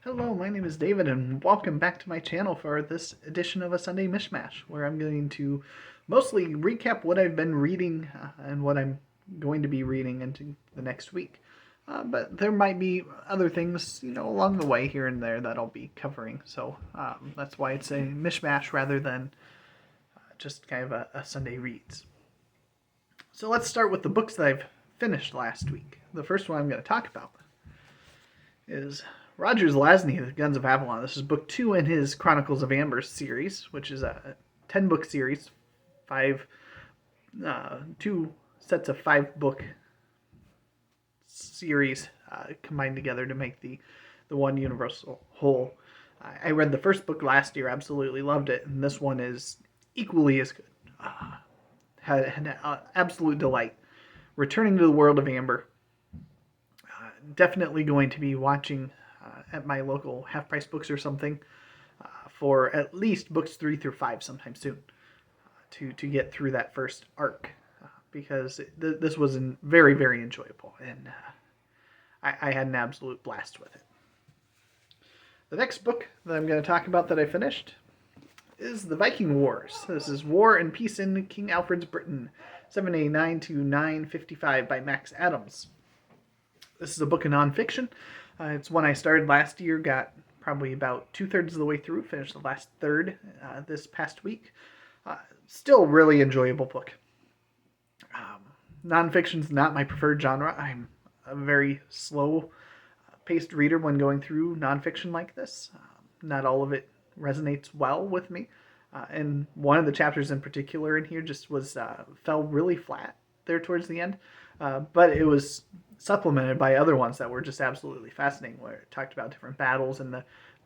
Hello, my name is David, and welcome back to my channel for this edition of a Sunday Mish-Mash, where I'm going to mostly recap what I've been reading and what I'm going to be reading into the next week. But there might be other things, along the way here and there that I'll be covering. So that's why it's a Mish-Mash rather than just kind of a Sunday reads. So let's start with the books that I've finished last week. The first one I'm going to talk about is Roger's Lasny, The Guns of Avalon. This is book 2 in his Chronicles of Amber series, which is a 10-book series, 2 sets of 5-book series combined together to make the one universal whole. I read the first book last year, absolutely loved it, and this one is equally as good. Had an absolute delight. Returning to the world of Amber. Definitely going to be watching at my local half-price books or something for at least books 3 through 5 sometime soon to get through that first arc because this was very, very enjoyable, and I had an absolute blast with it. The next book that I'm going to talk about that I finished is The Viking Wars. This is War and Peace in King Alfred's Britain, 789 to 955 by Max Adams. This is a book of nonfiction. It's one I started last year, got probably about 2/3 of the way through, finished the last third this past week. Still really enjoyable book. Nonfiction's not my preferred genre. I'm a very slow-paced reader when going through nonfiction like this. Not all of it resonates well with me. And one of the chapters in particular in here just fell really flat there towards the end. But it was supplemented by other ones that were just absolutely fascinating, where it talked about different battles and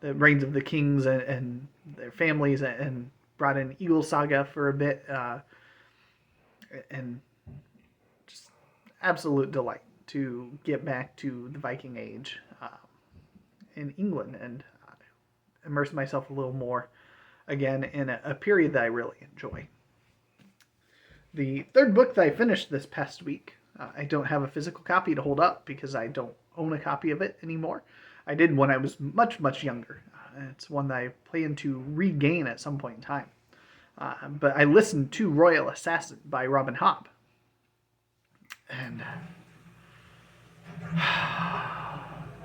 the reigns of the kings and their families, and brought in Eagle Saga for a bit, and just absolute delight to get back to the Viking Age in England and immerse myself a little more again in a period that I really enjoy. The third book that I finished this past week, I don't have a physical copy to hold up because I don't own a copy of it anymore. I did when I was much, much younger. It's one that I plan to regain at some point in time. But I listened to Royal Assassin by Robin Hobb. And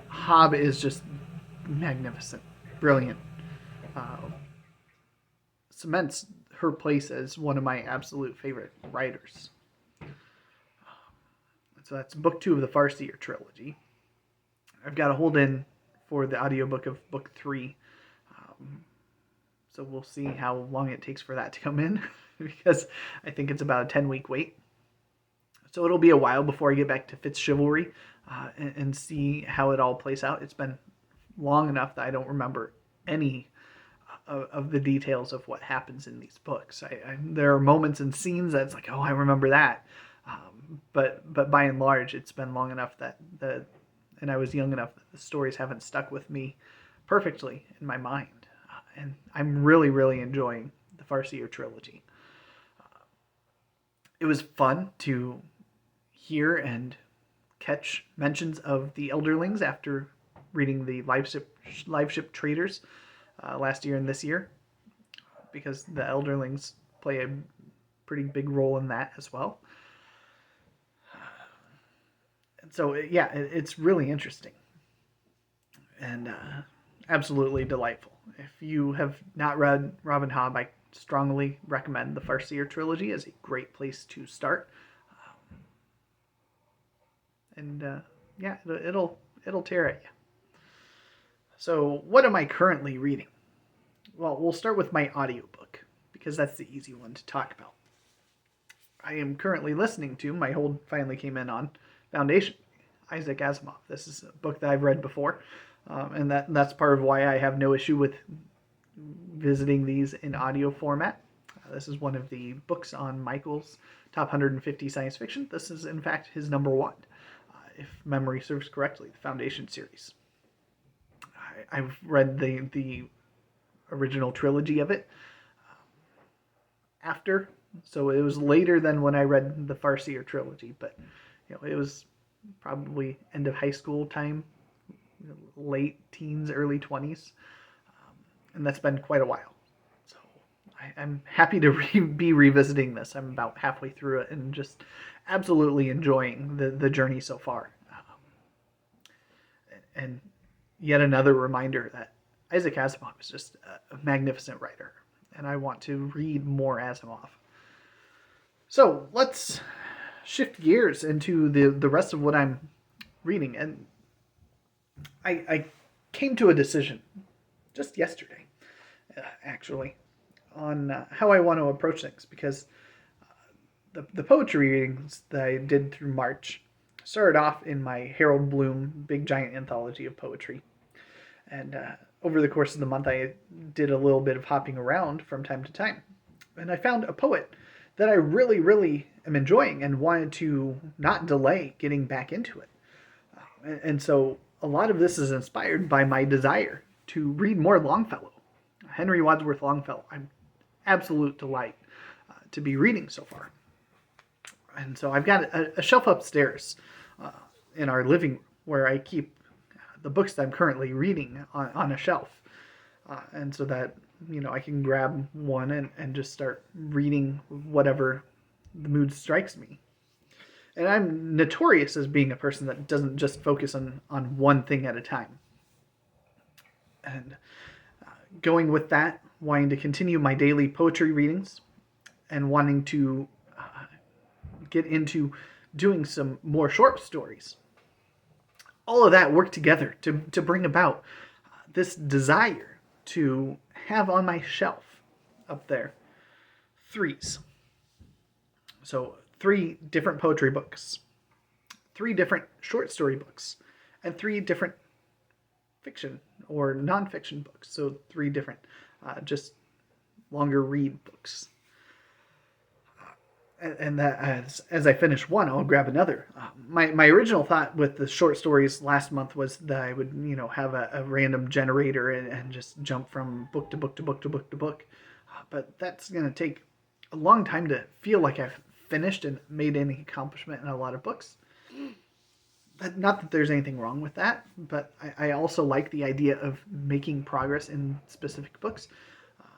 Hobb is just magnificent, brilliant. Cements her place as one of my absolute favorite writers. So that's book 2 of the Farseer trilogy. I've got a hold in for the audiobook of book 3. So we'll see how long it takes for that to come in because I think it's about a 10-week wait. So it'll be a while before I get back to Fitz Chivalry and see how it all plays out. It's been long enough that I don't remember any of the details of what happens in these books. There are moments and scenes that's like, oh, I remember that. But by and large, it's been long enough and I was young enough that the stories haven't stuck with me perfectly in my mind. And I'm really, really enjoying the Farseer trilogy. It was fun to hear and catch mentions of the Elderlings after reading the Live Ship Traders last year and this year, because the Elderlings play a pretty big role in that as well. And so, yeah, it's really interesting and absolutely delightful. If you have not read Robin Hobb, I strongly recommend the Farseer trilogy as a great place to start. Yeah, it'll tear at you. So, what am I currently reading? Well, we'll start with my audiobook because that's the easy one to talk about. I am currently listening to, my hold finally came in on, Foundation, Isaac Asimov. This is a book that I've read before, and that's part of why I have no issue with visiting these in audio format. This is one of the books on Michael's top 150 science fiction. This is, in fact, his number 1, if memory serves correctly, the Foundation series. I've read the original trilogy of it after, so it was later than when I read the Farseer trilogy, but it was probably end of high school time late teens, early 20s. And that's been quite a while. So I'm happy to be revisiting this. I'm about halfway through it and just absolutely enjoying the journey so far. And yet another reminder that Isaac Asimov is just a magnificent writer, and I want to read more Asimov. So let's shift gears into the rest of what I'm reading. And I came to a decision just yesterday, actually, on how I want to approach things, because the poetry readings that I did through March started off in my Harold Bloom big giant anthology of poetry. And over the course of the month, I did a little bit of hopping around from time to time. And I found a poet that I really, really am enjoying and wanted to not delay getting back into it. And so a lot of this is inspired by my desire to read more Longfellow. Henry Wadsworth Longfellow. I'm absolute delight to be reading so far. And so I've got a shelf upstairs in our living room where I keep the books that I'm currently reading on a shelf. And so that, I can grab one and just start reading whatever the mood strikes me. And I'm notorious as being a person that doesn't just focus on one thing at a time. And going with that, wanting to continue my daily poetry readings and wanting to get into doing some more short stories. All of that worked together to bring about this desire to have on my shelf up there 3s. So 3 different poetry books, 3 different short story books, and 3 different fiction or nonfiction books. So 3 different just longer read books. And that as I finish one, I'll grab another. My original thought with the short stories last month was that I would, have a random generator and just jump from book to book to book to book to book. But that's going to take a long time to feel like I've finished and made any accomplishment in a lot of books. Not that there's anything wrong with that, but I also like the idea of making progress in specific books.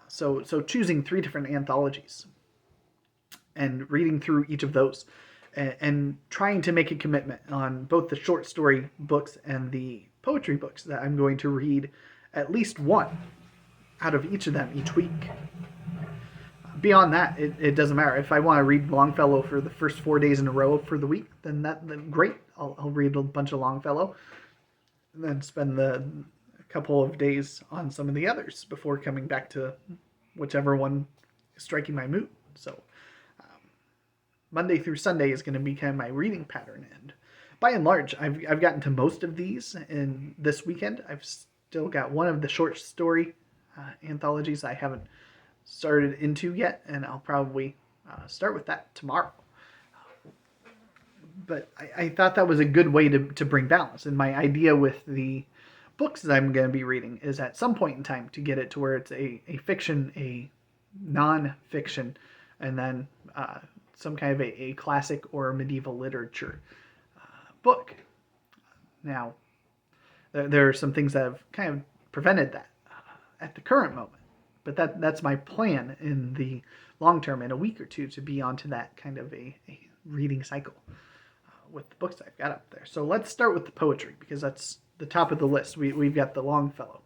So choosing 3 different anthologies and reading through each of those and trying to make a commitment on both the short story books and the poetry books that I'm going to read at least one out of each of them each week. Beyond that, it doesn't matter. If I want to read Longfellow for the first 4 days in a row for the week, then great. I'll read a bunch of Longfellow and then spend a couple of days on some of the others before coming back to whichever one is striking my mood. So Monday through Sunday is going to be kind of my reading pattern. And by and large, I've gotten to most of these in this weekend. I've still got one of the short story anthologies I haven't started into yet, and I'll probably start with that tomorrow. But I thought that was a good way to bring balance. And my idea with the books that I'm going to be reading is at some point in time to get it to where it's a fiction, a non-fiction, and then some kind of a classic or medieval literature book. Now, there are some things that have kind of prevented that at the current moment. But that's my plan in the long term, in a week or two, to be onto that kind of a reading cycle with the books I've got up there. So let's start with the poetry, because that's the top of the list. We've got the Longfellow.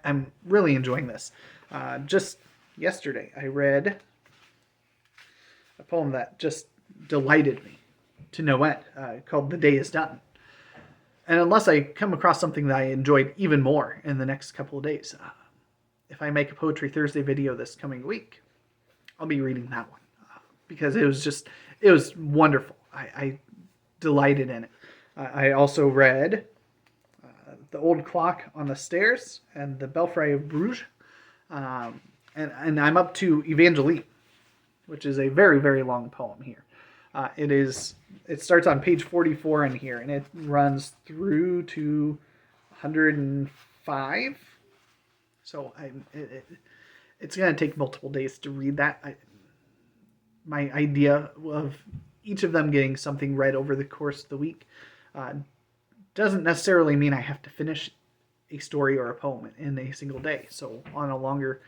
I'm really enjoying this. Just yesterday, I read a poem that just delighted me to no end, called "The Day Is Done." And unless I come across something that I enjoyed even more in the next couple of days, if I make a Poetry Thursday video this coming week, I'll be reading that one, because it was wonderful. I delighted in it. I also read The Old Clock on the Stairs and The Belfry of Bruges, and I'm up to Evangeline, which is a very, very long poem here. It starts on page 44 in here, and it runs through to 105. So it's going to take multiple days to read that. My idea of each of them getting something read over the course of the week doesn't necessarily mean I have to finish a story or a poem in a single day. So on a longer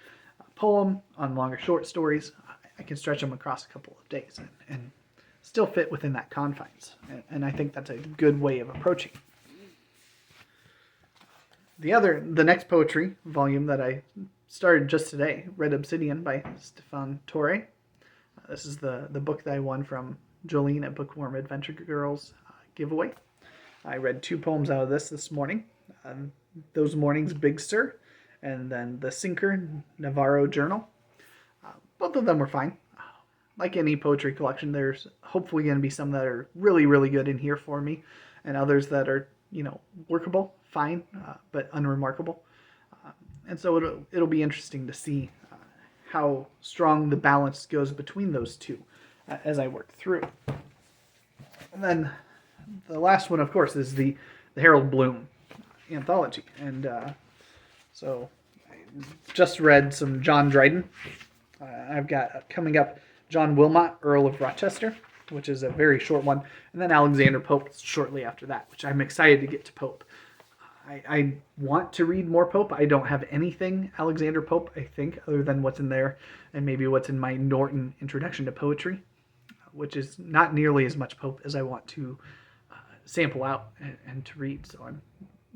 poem, on longer short stories, I can stretch them across a couple of days and still fit within that confines. And I think that's a good way of approaching it. The next poetry volume that I started just today, Red Obsidian by Stefan Torre. This is the book that I won from Jolene at Bookworm Adventure Girls giveaway. I read 2 poems out of this morning. Those Mornings, Big Stir, and then The Sinker, Navarro Journal. Both of them were fine. Like any poetry collection, there's hopefully going to be some that are really, really good in here for me, and others that are, workable, fine, but unremarkable. And so it'll be interesting to see how strong the balance goes between those two as I work through. And then the last one, of course, is the Harold Bloom anthology. And so I just read some John Dryden. I've got coming up John Wilmot, Earl of Rochester, which is a very short one, and then Alexander Pope shortly after that, which I'm excited to get to Pope. I want to read more Pope. I don't have anything Alexander Pope, I think, other than what's in there and maybe what's in my Norton Introduction to Poetry, which is not nearly as much Pope as I want to sample out and to read. So I'm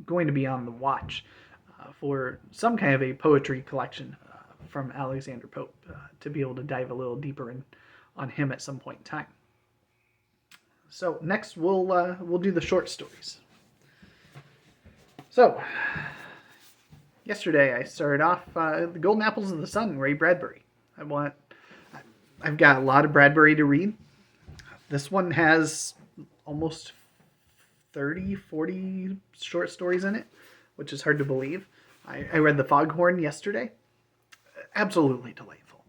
going to be on the watch for some kind of a poetry collection from Alexander Pope to be able to dive a little deeper on him at some point in time. So next we'll do the short stories. So yesterday I started off The Golden Apples of the Sun, Ray Bradbury. I've got a lot of Bradbury to read. This one has almost 30, 40 short stories in it, which is hard to believe. I read The Foghorn yesterday. Absolutely delightful.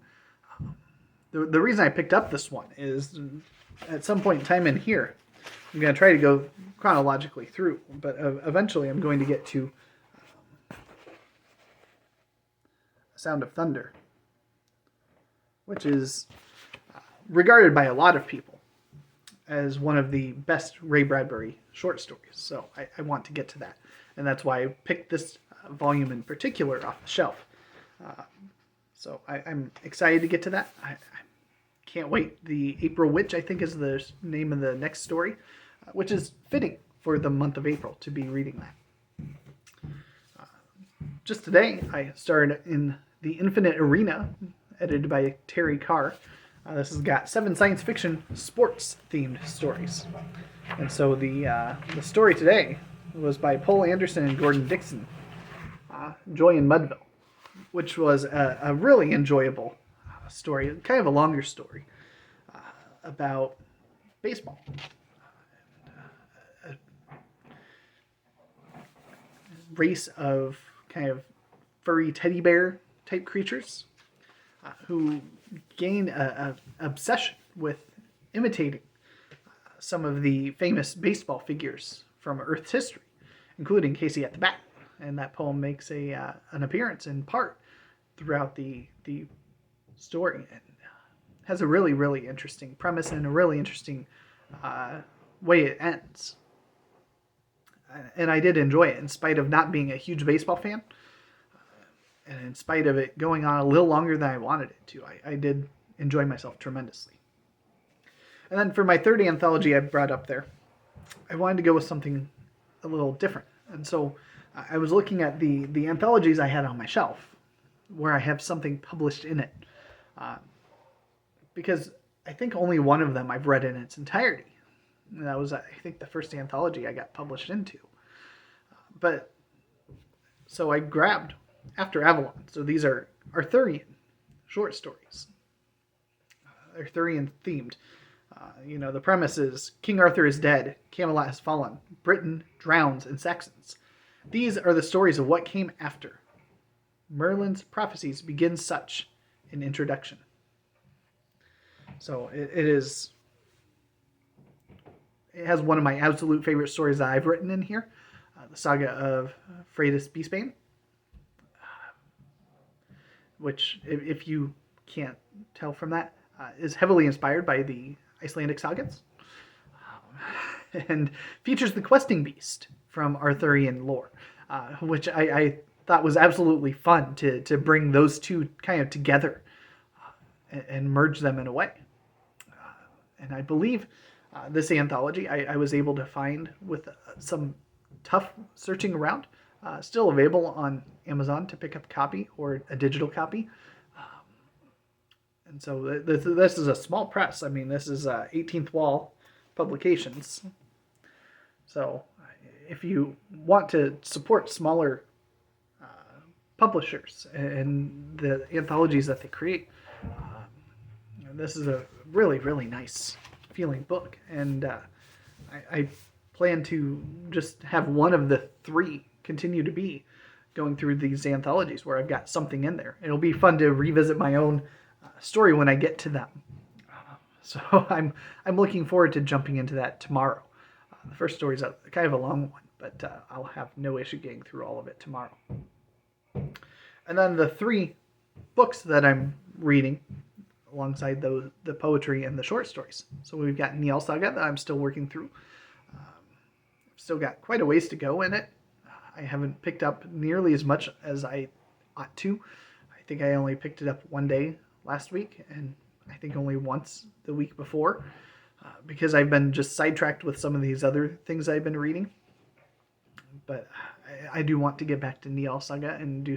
The reason I picked up this one is at some point in time in here, I'm going to try to go chronologically through, but eventually I'm going to get to Sound of Thunder, which is regarded by a lot of people as one of the best Ray Bradbury short stories. So I want to get to that. And that's why I picked this volume in particular off the shelf. So I'm excited to get to that. I can't wait. The April Witch, I think, is the name of the next story, which is fitting for the month of April to be reading that. Just today, I started in The Infinite Arena, edited by Terry Carr. This has got 7 science fiction sports-themed stories. And so the story today was by Paul Anderson and Gordon Dixon, Joy in Mudville, which was a really enjoyable story, kind of a longer story about baseball. A race of kind of furry teddy bear type creatures who gain an obsession with imitating some of the famous baseball figures from Earth's history, including Casey at the Bat. And that poem makes an appearance in part throughout the story, and has a really, really interesting premise and a really interesting way it ends. And I did enjoy it in spite of not being a huge baseball fan, and in spite of it going on a little longer than I wanted it to. I did enjoy myself tremendously. And then for my third anthology I brought up there, I wanted to go with something a little different. And so I was looking at the anthologies I had on my shelf, where I have something published in it. Because I think only one of them I've read in its entirety. And that was, I think, the first anthology I got published into. So I grabbed After Avalon. So these are Arthurian short stories. Arthurian themed. The premise is King Arthur is dead, Camelot has fallen, Britain drowns in Saxons. These are the stories of what came after. Merlin's prophecies begin such an introduction. So it has one of my absolute favorite stories that I've written in here, the saga of Freydis Beastbane, which, if you can't tell from that, is heavily inspired by the Icelandic sagas, and features the questing beast, from Arthurian lore, which I thought was absolutely fun to bring those two kind of together and merge them in a way. And I believe this anthology I was able to find with some tough searching around, still available on Amazon to pick up a copy or a digital copy. And so this is a small press. I mean, this is 18th Wall Publications. So if you want to support smaller publishers and the anthologies that they create, this is a really, really nice feeling book. And I plan to just have one of the three continue to be going through these anthologies where I've got something in there. It'll be fun to revisit my own story when I get to them. So I'm looking forward to jumping into that tomorrow. The first story is kind of a long one, but I'll have no issue getting through all of it tomorrow. And then the three books that I'm reading alongside the poetry and the short stories. So we've got Niall Saga that I'm still working through. Still got quite a ways to go in it. I haven't picked up nearly as much as I ought to. I think I only picked it up one day last week, and I think only once the week before, because I've been just sidetracked with some of these other things I've been reading. But I do want to get back to Niall Saga and do